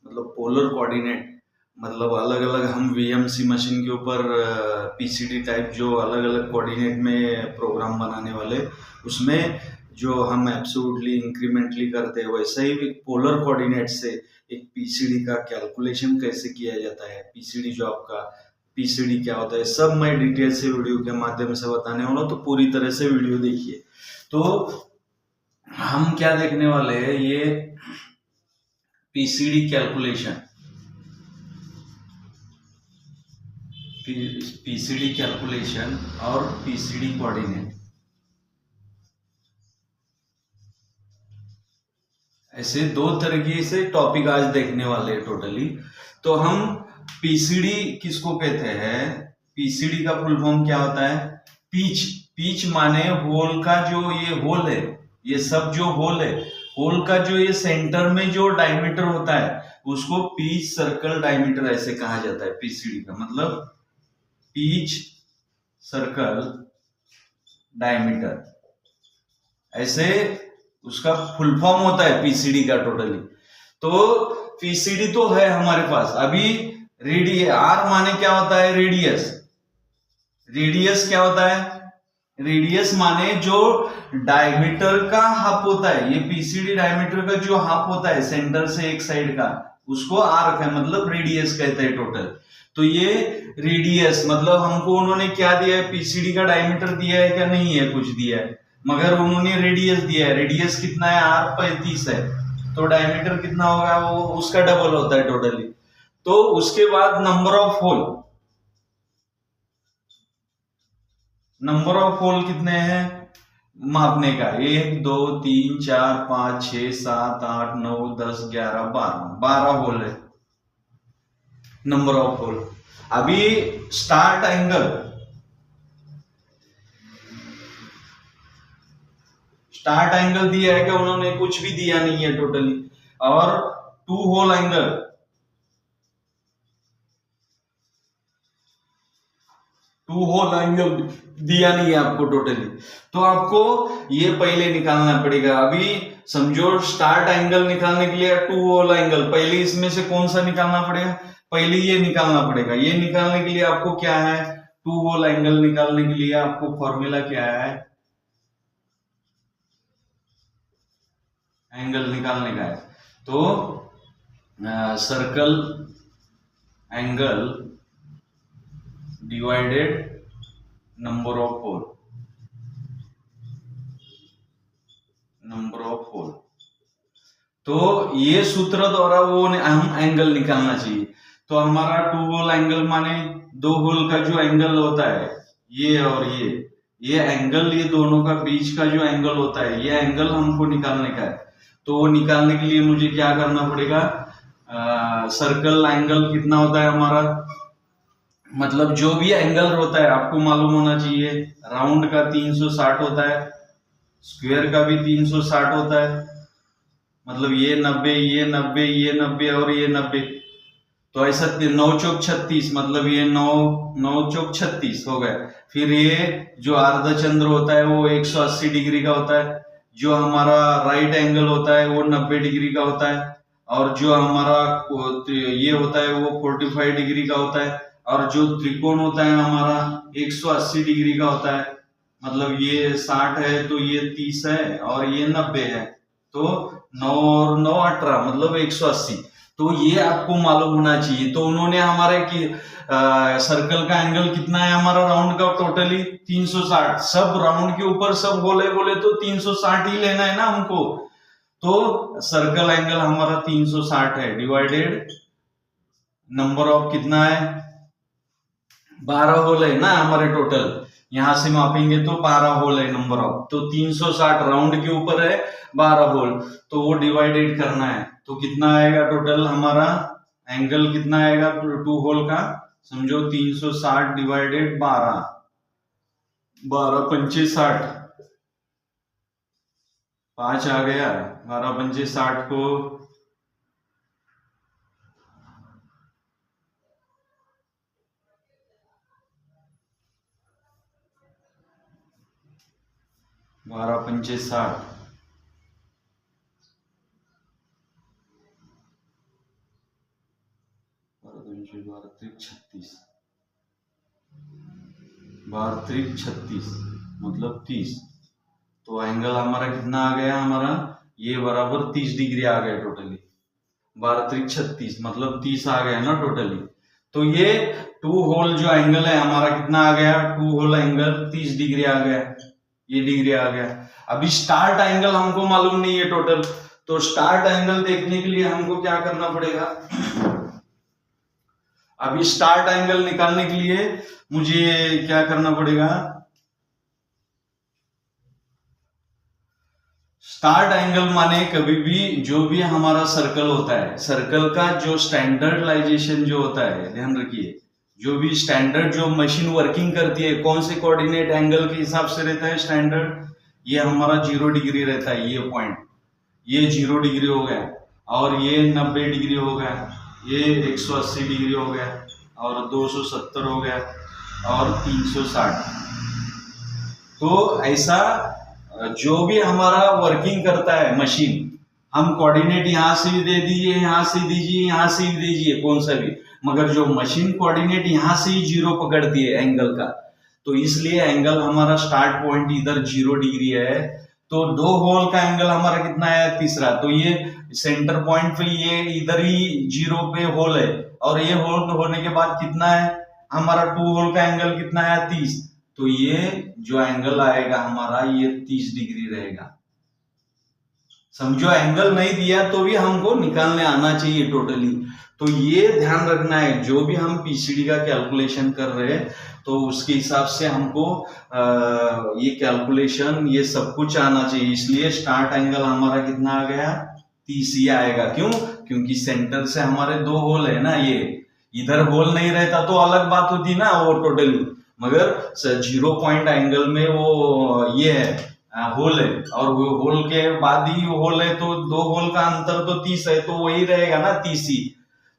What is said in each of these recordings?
मतलब polar coordinate, मतलब अलग अलग हम वीएमसी मशीन के ऊपर पीसीडी टाइप जो अलग अलग कोऑर्डिनेट में प्रोग्राम बनाने वाले, उसमें जो हम एब्सोल्युटली इंक्रीमेंटली करते हैं, वैसे ही पोलर कोऑर्डिनेट से एक पीसीडी का कैलकुलेशन कैसे किया जाता है, पीसीडी जॉब का पीसीडी क्या होता है, सब मैं डिटेल से वीडियो के माध्यम से बताने वाला हूँ। तो पूरी तरह से वीडियो देखिए। तो हम क्या देखने वाले हैं, ये पीसीडी कैलकुलेशन, पीसीडी कैलकुलेशन और पीसीडी कोऑर्डिनेट, ऐसे दो तरीके से टॉपिक आज देखने वाले हैं टोटली। तो हम पीसीडी किसको कहते हैं, पीसीडी का फुल फॉर्म क्या होता है, पीच। पीच माने होल का जो ये होल है, ये सब जो होल है, होल का जो ये सेंटर में जो डायमीटर होता है उसको पीच सर्कल डायमीटर ऐसे कहा जाता है। पीसीडी का मतलब पीच सर्कल डायमीटर, ऐसे उसका फुल फॉर्म होता है पीसीडी का टोटली। तो पीसीडी तो है हमारे पास अभी। रेडियस, आर माने क्या होता है, रेडियस। रेडियस क्या होता है, रेडियस माने जो डायमीटर का हाफ होता है, ये पीसीडी डायमीटर का जो हाफ होता है सेंटर से एक साइड का, उसको आर है मतलब रेडियस कहते हैं टोटल। तो ये रेडियस मतलब हमको उन्होंने क्या दिया है, पीसीडी का डायमीटर दिया है क्या, नहीं है कुछ दिया है, मगर उन्होंने रेडियस दिया है। रेडियस कितना है, आर 35 है, तो डायमीटर कितना होगा, वो उसका डबल होता है टोटली। तो उसके बाद number of hole, number of hole कितने हैं मापने का, 1 2 3 4 5 6 7 8 9 10 11 12 होल है नंबर ऑफ होल। अभी स्टार्ट एंगल, स्टार्ट एंगल दिया है क्या उन्होंने, कुछ भी दिया नहीं है टोटली। और total angle, total angle दिया नहीं है आपको टोटली। तो आपको ये पहले निकालना पड़ेगा। अभी समझो स्टार्ट एंगल निकालने के लिए टू होल एंगल, पहले इसमें से कौन सा निकालना पड़ेगा, पहले ये निकालना पड़ेगा। ये निकालने के लिए आपको क्या है, टू होल एंगल निकालने के लिए आपको फॉर्मूला क्या है, एंगल निकालने का है तो circle angle divided number of hole, number of hole. तो ये सूत्र द्वारा वो हम एंगल निकालना चाहिए। तो हमारा टू होल एंगल माने दो होल का जो एंगल होता है, ये और ये एंगल, ये दोनों का बीच का जो एंगल होता है, ये एंगल हमको निकालने का है। तो वो निकालने के लिए मुझे क्या करना पड़ेगा, सर्कल एंगल कितना होता है हमारा, मतलब जो भी एंगल होता है आपको मालूम होना चाहिए। राउंड का 360 होता है, स्क्वायर का भी 360 होता है, मतलब ये 90, ये 90, ये 90 और ये 90। तो ऐसा 9 चौक 36, मतलब ये 9 चौक 36 हो गए। फिर ये जो अर्धचंद्र होता है वो 180 डिग्री का होता है, जो हमारा राइट एंगल होता है वो 90 डिग्री का होता है, और जो हमारा ये होता है वो 45 डिग्री का होता है, और जो त्रिकोण होता है हमारा 180 डिग्री का होता है। मतलब ये 60 है तो ये 30 है और ये 90 है, तो 9 और 9 18 मतलब 180। तो ये आपको मालूम होना चाहिए। तो उन्होंने हमारे की सर्कल का एंगल कितना है हमारा राउंड का टोटली 360, सब राउंड के ऊपर सब बोले तो 360 ही लेना है ना हमको। तो सर्कल एंगल हमारा 360 है, डिवाइडेड नंबर ऑफ कितना है, 12 होल है ना हमारे टोटल, यहां से मापेंगे तो 12 होल है नंबर ऑफ। तो 360 राउंड के ऊपर है 12 होल, तो वो डिवाइडेड करना है। तो कितना आएगा टोटल हमारा एंगल, कितना आएगा टू होल का, समझो 360 डिवाइडेड 12, 12 पंचे 60, 5 आ गया, 12 पंचे 60 को 12 पंचे 60, 60 त्रिक 36, 12 त्रिक 36 मतलब 30। तो एंगल हमारा कितना आ गया, हमारा ये बराबर 30 डिग्री आ गया टोटली। 12 त्रिक 36 मतलब 30 आ गया ना टोटली। तो ये टू होल जो एंगल है हमारा कितना आ गया, टू होल एंगल 30 डिग्री आ गया, ये डिग्री आ गया। अभी स्टार्ट एंगल हमको मालूम नहीं है टोटल, तो स्टार्ट एंगल देखने के लिए हमको क्या करना पड़ेगा, अभी स्टार्ट एंगल निकालने के लिए मुझे क्या करना पड़ेगा, स्टार्ट एंगल माने कभी भी जो भी हमारा सर्कल होता है, सर्कल का जो स्टैंडर्डाइजेशन जो होता है, ध्यान रखिए, जो भी स्टैंडर्ड जो मशीन वर्किंग करती है कौन से कोऑर्डिनेट एंगल के हिसाब से रहता है स्टैंडर्ड, ये हमारा 0 डिग्री रहता है, ये पॉइंट, ये 0 डिग्री हो गया, और ये 90 डिग्री हो गया, ये 180 डिग्री हो गया, और 270 हो गया, और 360। तो ऐसा जो भी हमारा वर्किंग करता है मशीन, हम कोऑर्डिनेट यहाँ से भी दे दीजिए, यहाँ से दीजिए, यहाँ से भी दीजिए, कौन सा भी, मगर जो मशीन कोऑर्डिनेट यहाँ से ही 0 पकड़ती है एंगल का, तो इसलिए एंगल हमारा स्टार्ट पॉइंट इधर 0 डिग्री है। तो 2 होल का एंगल हमारा कितना है, तीसरा, तो ये सेंटर पॉइंट पे ये इधर ही 0 पे होल है, और ये होल होने के बाद कितना है हमारा 2 होल का एंगल कितना है, 30। तो ये जो एंगल आएगा हमारा ये 30 डिग्री रहेगा। समझो, एंगल नहीं दिया तो भी हमको निकालने आना चाहिए टोटली। तो ये ध्यान रखना है, जो भी हम पीसीडी का कैलकुलेशन कर रहे हैं तो उसके हिसाब से हमको ये कैलकुलेशन ये सब कुछ आना चाहिए। इसलिए स्टार्ट एंगल हमारा कितना आ गया, 30 ही आएगा। क्यों? क्योंकि सेंटर से हमारे 2 होल है ना, ये इधर होल नहीं रहता तो अलग बात होती ना वो टोटली, मगर 0 पॉइंट एंगल में वो ये है होल है, और वो होल के बाद ही होल है, तो 2 होल का अंतर तो 30 है, तो वही रहेगा ना 30 ही।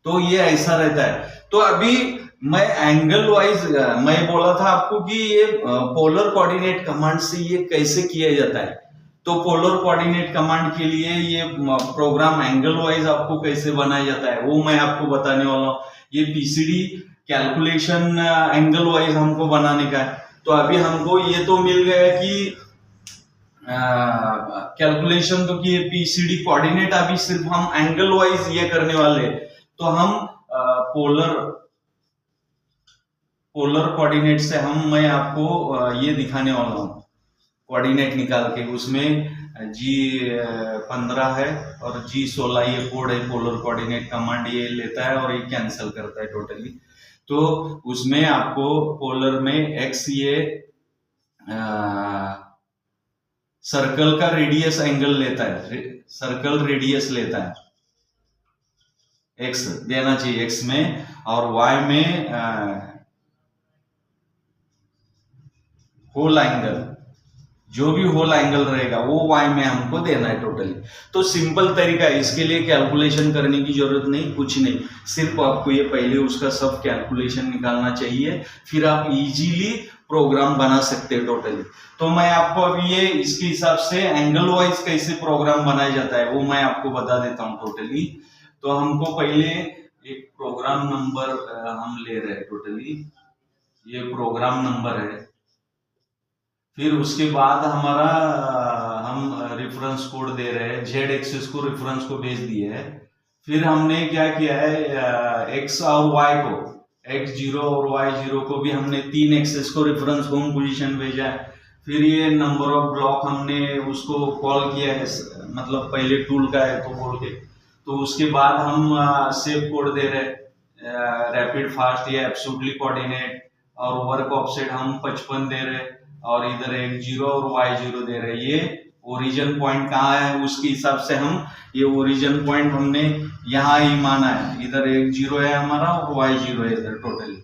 तो ये ऐसा रहता है। तो अभी मैं एंगल वाइज मैं बोला था आपको कि ये पोलर कोऑर्डिनेट कमांड से ये कैसे किया जाता है। तो पोलर कोऑर्डिनेट कमांड के लिए ये प्रोग्राम एंगल वाइज आपको कैसे बनाया जाता है वो मैं आपको बताने वाला हूँ। ये पीसीडी कैलकुलेशन एंगल वाइज हमको बनाने का है। तो अभी हमको ये तो मिल गया कि कैलकुलेशन तो कि पीसीडी कोऑर्डिनेट, अभी सिर्फ हम एंगल वाइज ये करने वाले। तो हम पोलर कोऑर्डिनेट से मैं आपको ये दिखाने वाला हूँ कोऑर्डिनेट निकाल के। उसमें G15 है और G16 ये कोड है, पोलर कोऑर्डिनेट कमांड ये लेता है और ये कैंसिल करता है टोटली। तो उसमें आपको पोलर में x ये सर्कल का रेडियस एंगल लेता है, सर्कल रेडियस लेता है, x देना चाहिए x में, और y में होल एंगल, जो भी होल एंगल रहेगा वो y में हमको देना है टोटली। तो सिंपल तरीका है, इसके लिए कैलकुलेशन करने की जरूरत नहीं, कुछ नहीं, सिर्फ आपको ये पहले उसका सब कैलकुलेशन निकालना चाहिए, फिर आप इजीली प्रोग्राम बना सकते हैं टोटली। तो मैं आपको अभी ये इसके हिसाब से एंगल वाइज कैसे प्रोग्राम बनाया जाता है वो मैं आपको बता देता हूँ टोटली। तो हमको पहले एक प्रोग्राम नंबर हम ले रहे हैं टोटली, ये प्रोग्राम नंबर है। फिर उसके बाद हमारा हम रेफरेंस कोड दे रहे हैं, जेड एक्सिस को रेफरेंस को भेज दिए है। फिर हमने क्या किया है, एक्स और वाई को, x0 और y0 को भी हमने 3 एक्सेस को रेफरेंस होम पोजीशन भेजा है। फिर ये नंबर ऑफ ब्लॉक हमने उसको कॉल किया है, मतलब पहले टूल का है तो बोल के। तो उसके बाद हम सेव कोड दे रहे हैं, रैपिड फास्ट या एब्सोल्युटली कोऑर्डिनेट, और वर्क ऑफसेट हम 55 दे रहे हैं, और इधर x0 और y0 दे रहे हैं। ये ओरिजिन पॉइंट कहाँ है उसके हिसाब से हम ये ओरिजिन पॉइंट हमने यहाँ ही माना है, इधर x0 है हमारा और y0 है इधर टोटली।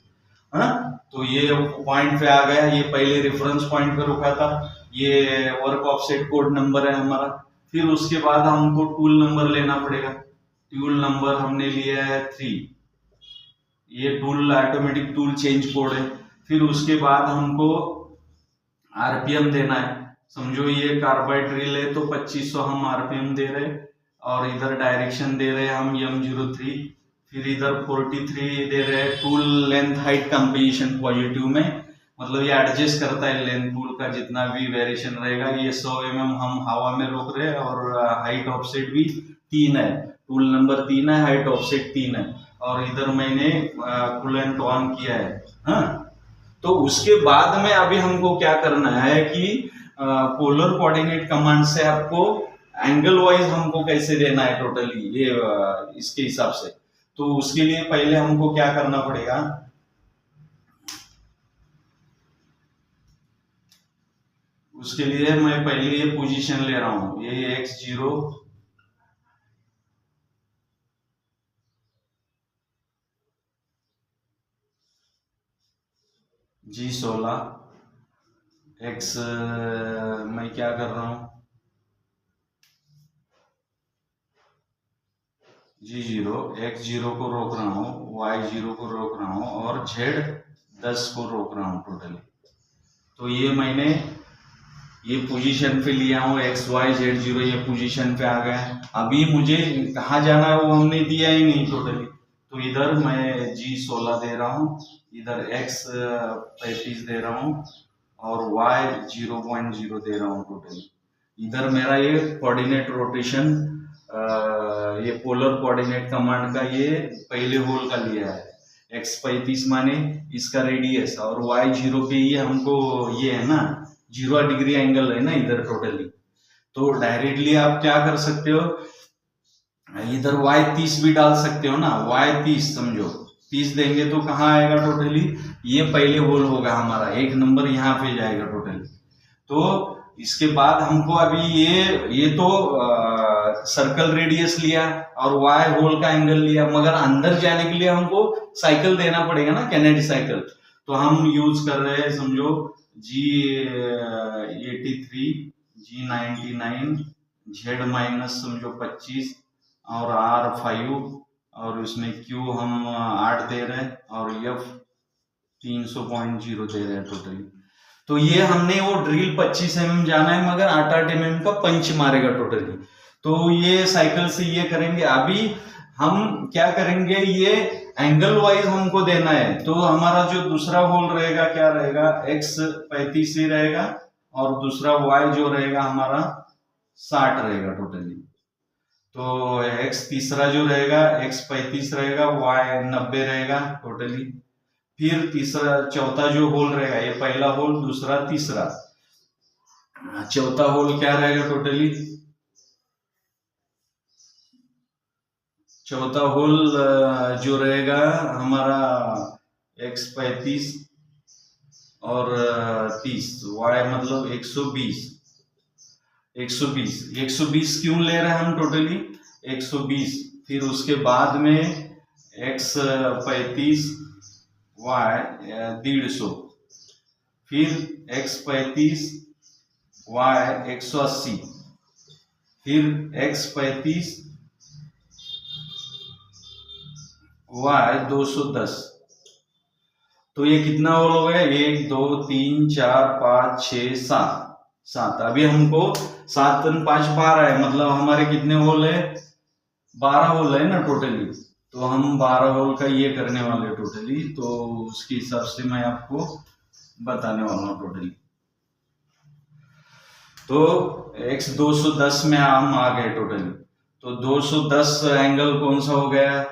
तो ये पॉइंट पे आ गया, ये पहले रेफरेंस पॉइंट पे रुका था, ये वर्क ऑफसेट कोड नंबर है हमारा। फिर उसके बाद हमको टूल नंबर लेना पड़ेगा, टूल नंबर हमने लिया है 3, ये tool automatic tool change code है। फिर उसके बाद हमको आरपीएम देना है, समझो ये कार्बाइड ड्रिल है तो 2500 हम आरपीएम दे रहे हैं, और इधर डायरेक्शन दे रहे हैं हम M03। फिर इधर 43 दे रहे हैं। Tool length height composition positive में, मतलब ये एडजस्ट करता है लेंथ टूल का जितना भी वेरिएशन रहेगा। ये 100 mm हम हवा में रोक रहे हैं और हाइट ऑफसेट भी 3 है, टूल नंबर 3 है, हाइट ऑफसेट 3 है। और इधर मैंने कूलेंट ऑन किया है। हाँ, तो उसके बाद में अभी हमको क्या करना है कि पोलर कोऑर्डिनेट कमांड से आपको एंगल वाइज हमको कैसे देना है टोटली ये इसके हिसाब से। तो उसके लिए पहले हमको क्या करना पड़ेगा, उसके लिए मैं पहले ये पोजीशन ले रहा हूं, ये x0 G16 x, मैं क्या कर रहा हूं G0 x0 को रोक रहा हूं, y0 को रोक रहा हूं और z10 को रोक रहा हूं टोटली। तो ये मैंने ये पोजीशन पे लिया हूँ, एक्स वाई जेड 0 ये पोजीशन पे आ गए। अभी मुझे कहाँ जाना है वो हमने दिया ही नहीं टोटली। तो इधर मैं G16 दे रहा हूँ, इधर x 35 दे रहा हूँ और y 0.0 दे रहा हूँ टोटली। इधर मेरा ये कोऑर्डिनेट रोटेशन, ये पोलर कोऑर्डिनेट कमांड का ये पहले होल का लिया है। x 35 माने इसका रेडियस और y 0 पे ये हमको ये है ना 0 डिग्री एंगल है ना इधर टोटली। तो डायरेक्टली आप क्या कर सकते हो, इधर y 30 भी डाल सकते हो ना, y 30 समझो 30 देंगे तो कहाँ आएगा टोटली, ये पहले होल होगा हमारा, एक नंबर यहाँ पे जाएगा टोटली। तो इसके बाद हमको अभी ये तो सर्कल रेडियस लिया और y होल का एंगल लिया, मगर अंदर जाने के लिए हमको साइकिल देना पड़ेगा ना, कैनेडी साइकिल। तो हम यूज कर रहे हैं समझो G83 G99 Z माइनस समझो 25 और R5 और उसमें Q हम 8 दे रहे हैं और F 300.0 दे रहे हैं टोटली। तो ये हमने वो ड्रिल 25 mm जाना है मगर 8 mm का पंच मारेगा टोटली। तो ये साइकिल से ये करेंगे। अभी हम क्या करेंगे, ये एंगल वाइज हमको देना है। तो हमारा जो दूसरा होल रहेगा क्या रहेगा, x 35 ही रहेगा और दूसरा y जो रहेगा हमारा 60 रहेगा टोटली। तो x तीसरा जो रहेगा x 35 रहेगा, y 90 रहेगा टोटली। फिर तीसरा चौथा जो होल रहेगा, ये पहला होल दूसरा तीसरा, चौथा होल क्या रहेगा टोटली, चौथा होल जो रहेगा हमारा x 35 और 30 y मतलब 120 क्यों ले रहे हैं हम टोटली 120। फिर उसके बाद में x 35 y 150, फिर x 35 y 180, फिर x 35 y 210। तो ये कितना होल हो गया, 1 2 3 4 5 6 7। अभी हमको 7 और 5 12 है, मतलब हमारे कितने होल है, 12 होल है ना टोटली। तो हम 12 होल का ये करने वाले टोटली। तो उसके हिसाब से मैं आपको बताने वाला हूँ टोटली। तो x 210 में हम आ गए टोटली। तो 210 एंगल कौन सा हो गया,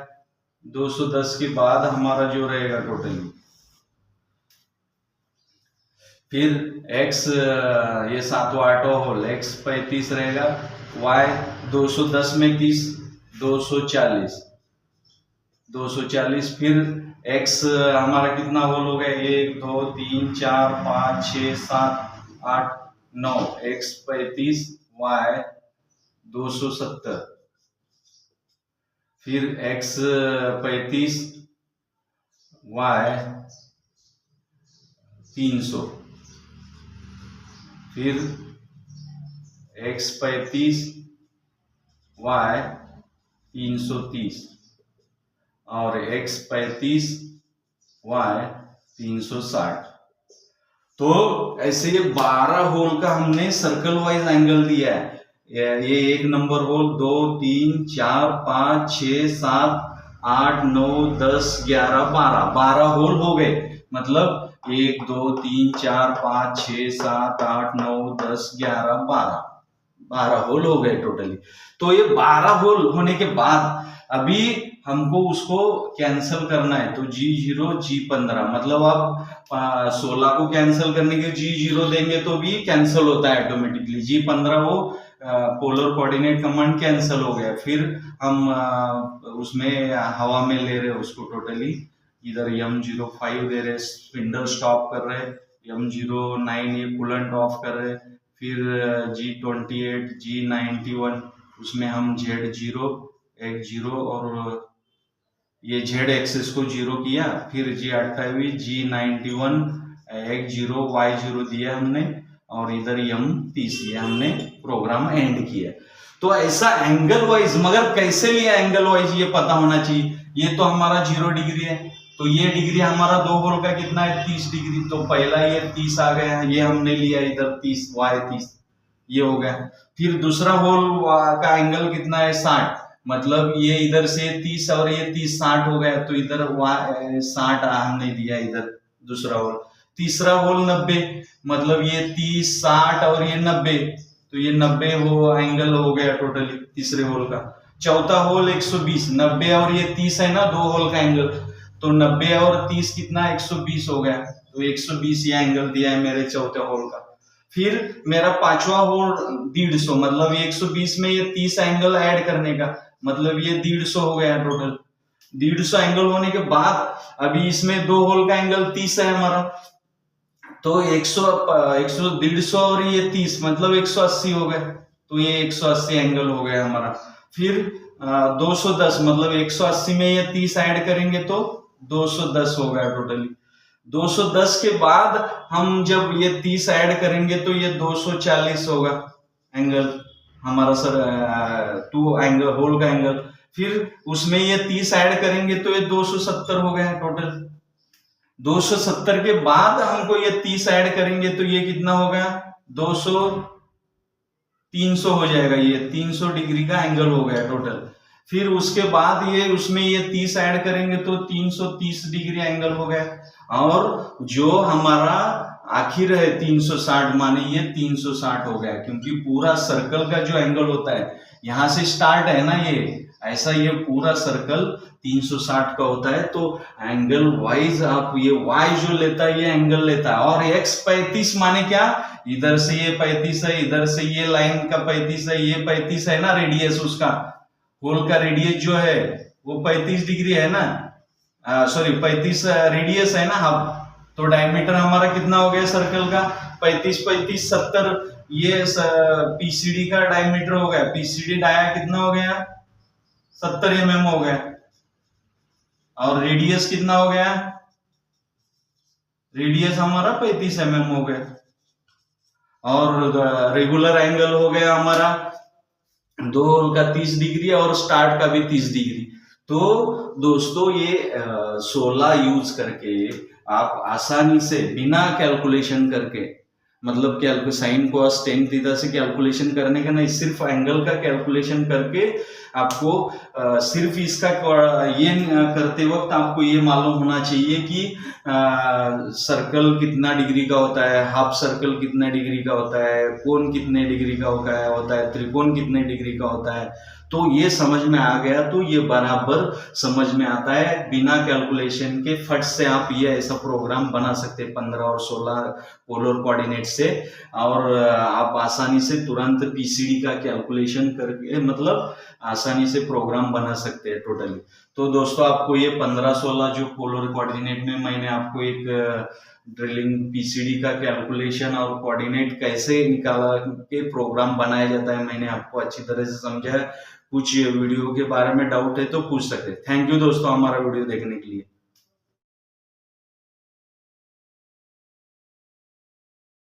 210 के बाद हमारा जो रहेगा टोटली, फिर x ये 7वां 8वां होल x 35 रहेगा, y 210 में 30 240, फिर x हमारा कितना होल हो गया, 1 2 3 4 5 6 7 8 9, x 35 y 270, फिर x 35 y 300, फिर x 35 y 330 और x 35 y 360। तो ऐसे ये 12 होल का हमने सर्कल वाइज एंगल दिया है। ये 1 नंबर होल 2 3 4 5 6 7 8 9 10 11 12 12 होल हो गए। मतलब 1 2 3 4 5 6 7 8 9 10 11 12 होल हो गए टोटली। तो ये 12 होल होने के बाद अभी हमको उसको कैंसिल करना है। तो G0 G15 मतलब आप 16 को कैंसिल करने के G0 देंगे तो भी कैंसिल होता है ऑटोमेटिकली। G15 वो पोलर कोऑर्डिनेट कमांड कैंसिल हो गया। फिर हम उसमें हवा में ले रहे उसको टोटली, इधर M05 दे रहे, स्पिंडल स्टॉप कर रहे, M09 ये कूलेंट ऑफ कर रहे, फिर G28 G91 उसमें हम Z0 X0 और ये Z एक्सिस को 0 किया, फिर G28 G91 X0 Y0 दिया हमने, और इधर M30 ये हमने प्रोग्राम एंड किया। तो ऐसा एंगल वाइज, मगर कैसे लिया एंगल वाइज ये पता होना चाहिए। ये तो हमारा 0 डिग्री है, तो ये डिग्री हमारा 2 होल का कितना है 30 डिग्री। तो पहला ये 30 आ गया, ये हमने लिया इधर 30 Y30 ये हो गया। फिर दूसरा होल का एंगल कितना है 60, मतलब ये इधर से 30 और ये 30 60 हो गया। तो इधर 60 हमने दिया इधर दूसरा होल। तीसरा होल 90, मतलब ये 30 60 और ये 90, तो ये 90 हो एंगल हो गया टोटली तीसरे होल का। चौथा होल 120, 90 और ये 30 है ना 2 होल का एंगल, तो 90 और 30 कितना 120 हो गया। तो 120 ये एंगल दिया है मेरे चौथे होल का। फिर मेरा पांचवा होल 150, मतलब 120 में ये 30 एंगल ऐड करने का, मतलब ये 150 हो गया टोटल। 150 एंगल होने के बाद अभी इसमें 2 होल का एंगल 30 है हमारा, तो 150 और ये 30 मतलब 180 हो गए। तो ये 180 एंगल हो गया हमारा। फिर 210, मतलब 180 में ये 30 ऐड करेंगे तो 210 हो गया टोटली। 210 के बाद हम जब ये 30 ऐड करेंगे तो ये 240 होगा एंगल हमारा सर, 2 एंगल होल का एंगल। फिर उसमें ये 30 ऐड करेंगे तो ये 270 हो गया टोटल। 270 के बाद हमको ये 30 ऐड करेंगे तो ये कितना हो गया 300 हो जाएगा, ये 300 डिग्री का एंगल हो गया टोटल। फिर उसके बाद ये उसमें ये 30 ऐड करेंगे तो 330 डिग्री एंगल हो गया। और जो हमारा आखिर है 360, माने ये 360 हो गया, क्योंकि पूरा सर्कल का जो एंगल होता है यहां से स्टार्ट है ना ये, ऐसा ये पूरा सर्कल 360 का होता है। तो एंगल वाइज आप ये y जो लेता है ये एंगल लेता है। और x 35 माने क्या, इधर से ये 35 है, इधर से ये लाइन का 35 है, ये 35 है ना रेडियस, उसका होल का रेडियस जो है वो 35 डिग्री है ना, सॉरी 35 रेडियस है ना हाफ। तो डायमीटर हमारा कितना हो गया सर्कल का 35 35 70, ये पीसीडी का डायमीटर हो गया, पीसीडी डाया कितना हो गया 70 mm हो गया। और रेडियस कितना हो गया, रेडियस हमारा 35 mm हो गया। और रेगुलर एंगल हो गया हमारा 2 होल का 30 डिग्री और स्टार्ट का भी 30 डिग्री। तो दोस्तों ये 16 यूज करके आप आसानी से बिना कैलकुलेशन करके, मतलब साइन कॉस टेन थीटा से कैलकुलेशन करने का नहीं, सिर्फ एंगल का कैलकुलेशन करके आपको सिर्फ इसका ये करते वक्त आपको ये मालूम होना चाहिए कि सर्कल कितना डिग्री का होता है, हाफ सर्कल कितना डिग्री का होता है, कोण कितने डिग्री का होता है, त्रिकोण कितने डिग्री का होता है। तो ये समझ में आ गया तो ये बराबर समझ में आता है, बिना कैलकुलेशन के फट से आप ये ऐसा प्रोग्राम बना सकते हैं 15 और 16 पोलर कोऑर्डिनेट से। और आप आसानी से तुरंत पीसीडी का कैलकुलेशन करके मतलब आसानी से प्रोग्राम बना सकते हैं टोटली। तो दोस्तों आपको ये 15-16 जो पोलर कोऑर्डिनेट में मैंने आपको एक ड्रिलिंग पीसीडी का कैलकुलेशन और कोऑर्डिनेट कैसे निकाला के प्रोग्राम बनाया जाता है मैंने आपको अच्छी तरह से समझाया। कुछ वीडियो के बारे में डाउट है तो पूछ सकते हैं। थैंक यू दोस्तों हमारा वीडियो देखने के लिए।